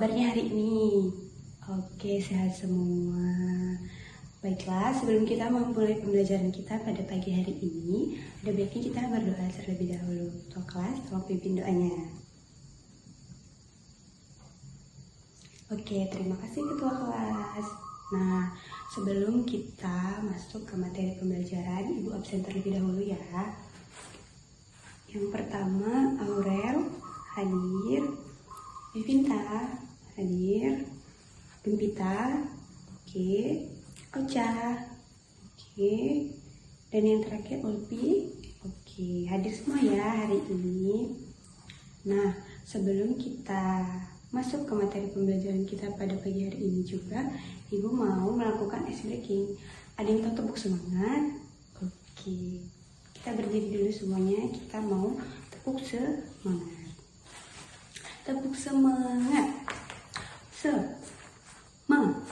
kabarnya hari ini? Oke, sehat semua. Baiklah, sebelum kita memulai pembelajaran kita pada pagi hari ini, ada baiknya kita berdoa terlebih dahulu. Ketua kelas, tolong pimpin doanya. Oke, terima kasih Ketua kelas. Nah, sebelum kita masuk ke materi pembelajaran, Ibu absen terlebih dahulu ya. Yang pertama, Aurel hadir, Evinta hadir, Gempita, oke, Ocha, oke, dan yang terakhir Ulpi, oke, hadir semua ya hari ini. Nah, sebelum kita masuk ke materi pembelajaran kita pada pagi hari ini juga, Ibu mau melakukan ice breaking. Ada yang tahu tepuk semangat? Oke, kita berdiri dulu semuanya, kita mau tepuk semangat. Tepuk semangat. Semangat.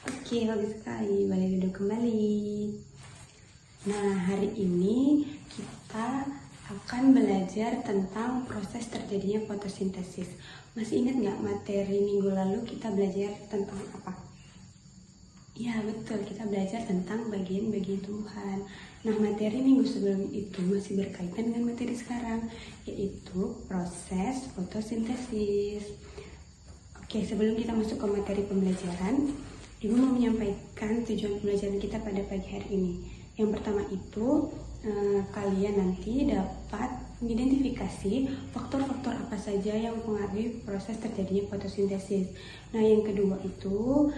Oke, bagus sekali. Boleh duduk kembali. Nah, hari ini kita akan belajar tentang proses terjadinya fotosintesis. Masih ingat nggak materi minggu lalu kita belajar tentang apa? Ya, betul. Kita belajar tentang bagian-bagian tumbuhan. Nah, materi minggu sebelum itu masih berkaitan dengan materi sekarang, yaitu proses fotosintesis. Oke, sebelum kita masuk ke materi pembelajaran, Ibu mau menyampaikan tujuan pembelajaran kita pada pagi hari ini. Yang pertama itu, kalian nanti dapat mengidentifikasi faktor-faktor apa saja yang mempengaruhi proses terjadinya fotosintesis. Nah, yang kedua itu,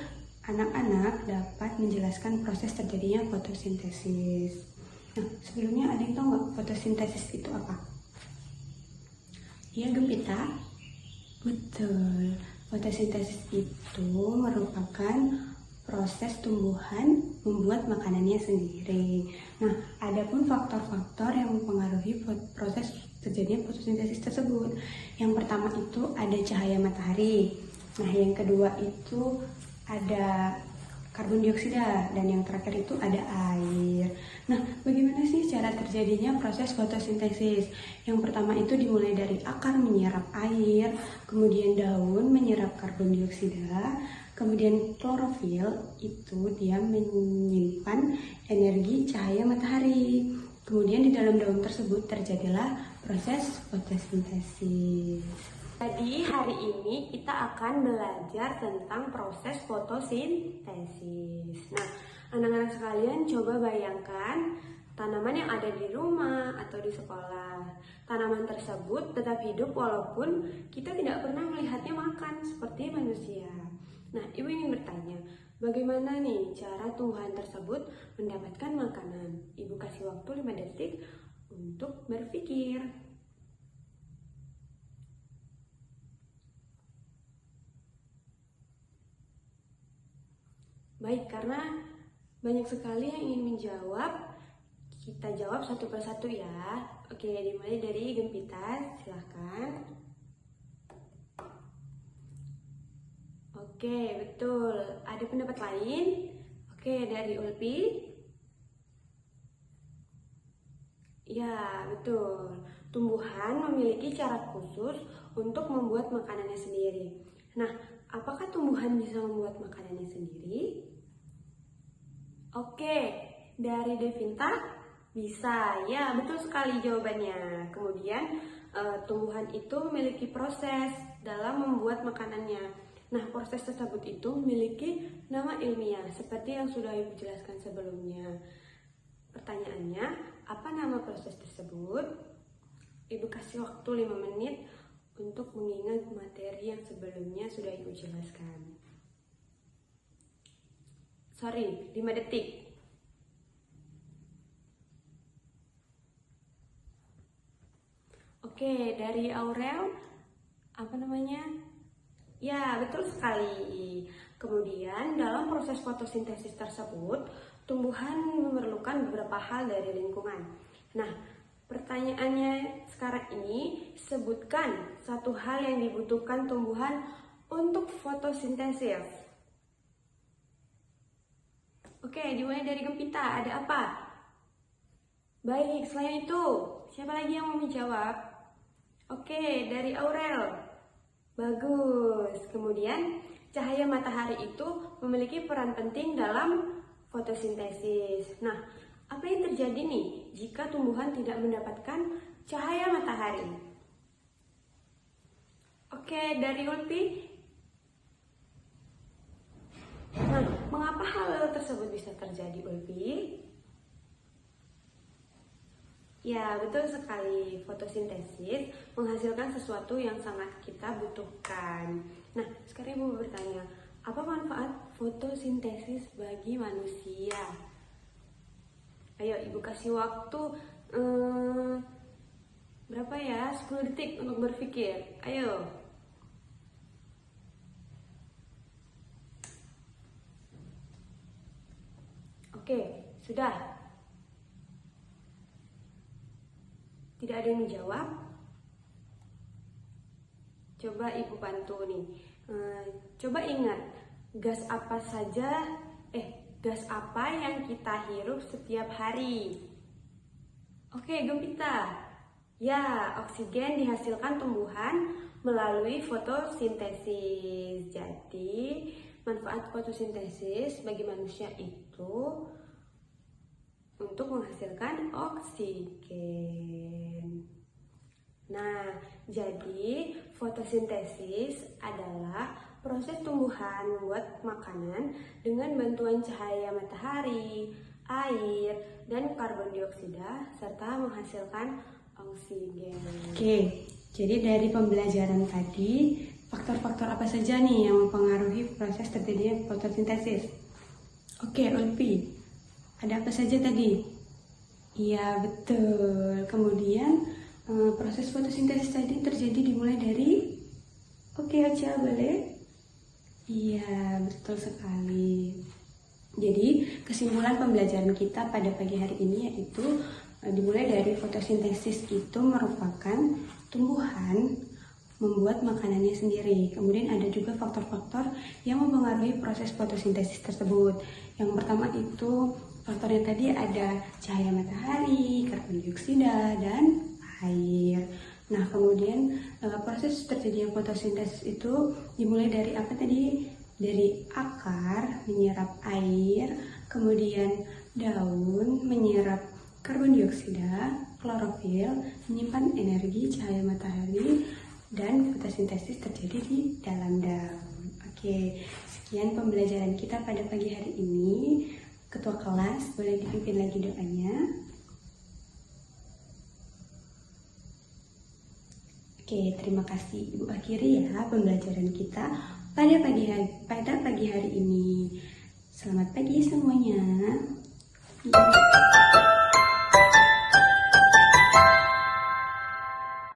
anak-anak dapat menjelaskan proses terjadinya fotosintesis. Nah, sebelumnya ada yang tahu nggak fotosintesis itu apa? Iya, Gempita? Betul. Fotosintesis itu merupakan proses tumbuhan membuat makanannya sendiri. Nah, adapun faktor-faktor yang mempengaruhi proses terjadinya fotosintesis tersebut. Yang pertama itu ada cahaya matahari. Nah, yang kedua itu ada karbon dioksida, dan yang terakhir itu ada air. Nah, bagaimana sih cara terjadinya proses fotosintesis? Yang pertama itu dimulai dari akar menyerap air, kemudian daun menyerap karbon dioksida, kemudian klorofil itu dia menyimpan energi cahaya matahari. Kemudian di dalam daun tersebut terjadilah proses fotosintesis. Jadi hari ini kita akan belajar tentang proses fotosintesis. Nah, anak-anak sekalian coba bayangkan tanaman yang ada di rumah atau di sekolah. Tanaman tersebut tetap hidup walaupun kita tidak pernah melihatnya makan seperti manusia. Nah, Ibu ingin bertanya, bagaimana nih cara tumbuhan tersebut mendapatkan makanan? Ibu kasih waktu 5 detik untuk berpikir. Baik, karena banyak sekali yang ingin menjawab, kita jawab satu persatu ya. Oke, dimulai dari Gempita, silahkan. Oke, betul. Ada pendapat lain? Oke, dari Ulpi. Ya, betul. Tumbuhan memiliki cara khusus untuk membuat makanannya sendiri. Nah, apakah tumbuhan bisa membuat makanannya sendiri? Oke, dari Devinta bisa. Ya, betul sekali jawabannya. Kemudian tumbuhan itu memiliki proses dalam membuat makanannya. Nah, proses tersebut itu memiliki nama ilmiah seperti yang sudah Ibu jelaskan sebelumnya. Pertanyaannya, apa nama proses tersebut? Ibu kasih waktu 5 menit untuk mengingat materi yang sebelumnya sudah Ibu jelaskan. 5 detik. Oke, dari Aurel, apa namanya? Ya, betul sekali. Kemudian, dalam proses fotosintesis tersebut, tumbuhan memerlukan beberapa hal dari lingkungan. Nah, pertanyaannya sekarang ini, sebutkan satu hal yang dibutuhkan tumbuhan untuk fotosintesis. Oke, dimulai dari Gempita, ada apa? Baik, selain itu, siapa lagi yang mau menjawab? Oke, dari Aurel. Bagus. Kemudian, cahaya matahari itu memiliki peran penting dalam fotosintesis. Nah, apa yang terjadi nih jika tumbuhan tidak mendapatkan cahaya matahari? Oke, dari Ulpi. Nah, mengapa hal tersebut bisa terjadi, Ulpi? Ya, betul sekali. Fotosintesis menghasilkan sesuatu yang sangat kita butuhkan. Nah, sekarang Ibu bertanya, apa manfaat fotosintesis bagi manusia? Ayo, Ibu kasih waktu berapa ya? 10 detik untuk berpikir. Ayo. Oke, sudah. Tidak ada yang menjawab? Coba Ibu bantu nih. Coba ingat, gas apa yang kita hirup setiap hari? Oke, Gempita. Ya, oksigen dihasilkan tumbuhan melalui fotosintesis. Jadi, manfaat fotosintesis bagi manusia itu untuk menghasilkan oksigen. Nah, jadi fotosintesis adalah proses tumbuhan membuat makanan dengan bantuan cahaya matahari, air, dan karbon dioksida serta menghasilkan oksigen. Oke, jadi dari pembelajaran tadi, faktor-faktor apa saja nih yang mempengaruhi proses terjadinya fotosintesis? Oke, Ulpi. Ada apa saja tadi? Iya, betul. Kemudian proses fotosintesis tadi terjadi dimulai dari... Oke, Aca, boleh? Iya, betul sekali. Jadi, kesimpulan pembelajaran kita pada pagi hari ini yaitu dimulai dari fotosintesis itu merupakan tumbuhan membuat makanannya sendiri. Kemudian ada juga faktor-faktor yang mempengaruhi proses fotosintesis tersebut. Yang pertama itu faktornya tadi ada cahaya matahari, karbon dioksida, dan air. Nah, kemudian proses terjadinya fotosintesis itu dimulai dari apa tadi? Dari akar menyerap air, kemudian daun menyerap karbon dioksida, klorofil menyimpan energi cahaya matahari, dan fotosintesis terjadi di dalam daun. Oke, sekian pembelajaran kita pada pagi hari ini. Ketua kelas, boleh dipimpin lagi doanya. Oke, terima kasih Ibu akhiri ya pembelajaran kita pada pagi hari ini. Selamat pagi semuanya.